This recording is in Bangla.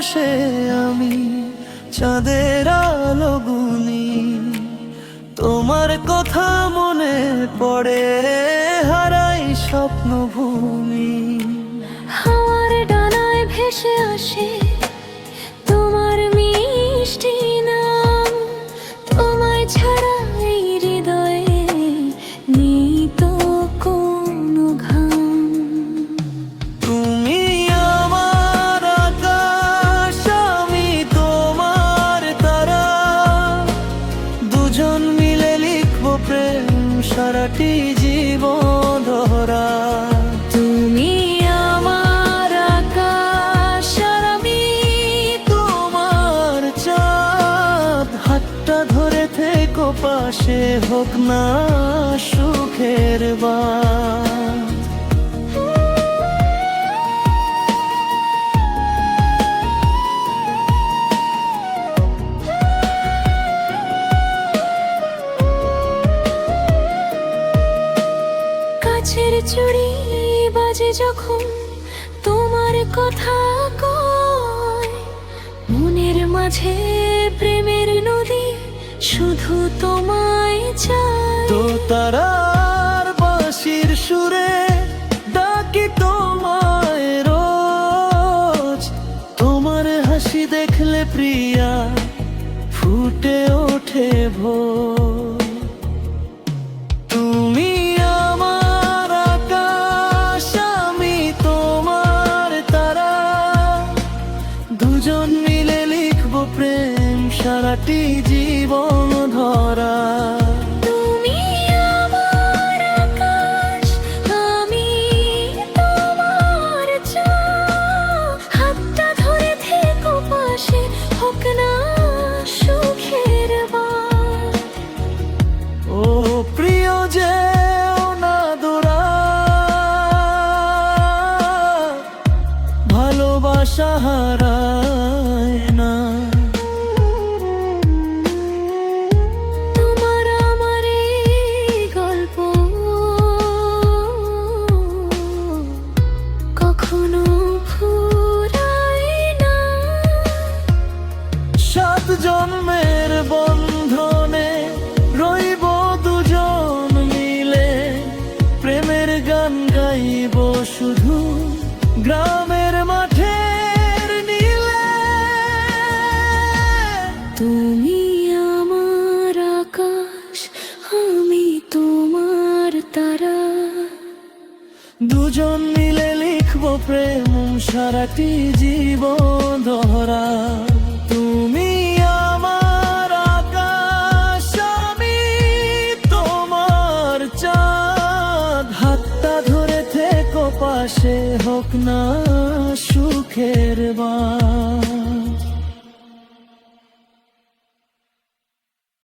বসে আমি চাঁদের আলো গুনি, তোমার কথা মনে পড়ে হারাই স্বপ্নভূমি। হাওয়ার ডানায় ভেসে আসে তোমার মিষ্টি নাম, তোমায় ছাড়া এই হৃদয়ে নেই তো কোনো ঘাম। তুমি আমার আকাশ, আমি তোমার তারা, দুজন মিলে লিখবো প্রেম সারাটি জীবন ধরা। তুমি আমার আকাশ আর আমি তোমার চাঁদ, হাতটা ধরে থেকো পাশে, হোক না সুখের বাঁধ। কাছের চুড়ি বাজে যখন তোমার কথা কয়, মনের মাঝে প্রেমের নদী শুধু তোমায় চায়। তো তারার বাঁশির সুরে ডাকি তোমায় রোজ, তোমার হাসি দেখলে প্রিয়া ফুটে ওঠে ভোর। তুমি আমার আকাশ, আমি তোমার তারা, দুজন মিলে লিখবো প্রেম সারাটি জীবন ধরা। তুমি আমার আকাশ, আমি তোমার চাঁদ, হাতটা ধরে থেকো পাশে, হোক না সুখের বাঁধ। ও প্রিয় যেও না দূরা, ভালোবাসা হারায় না। তোমার আমার এই গল্প কখনো ফুরায় না। 7 জন্মের বন্ধনে রইব দুজন মিলে, প্রেমের গান গাইব শুধু গ্রামের মাঠের নীলে। তুমি আমার আকাশ, আমি তোমার তারা, দুজন মিলে লিখবো প্রেম সারাটি জীবন ধরা। তুমি আমার আকাশ, আমি তোমার চাঁদ, হাতটা ধরে থেকো পাশে, হোক না সুখের বাঁধ।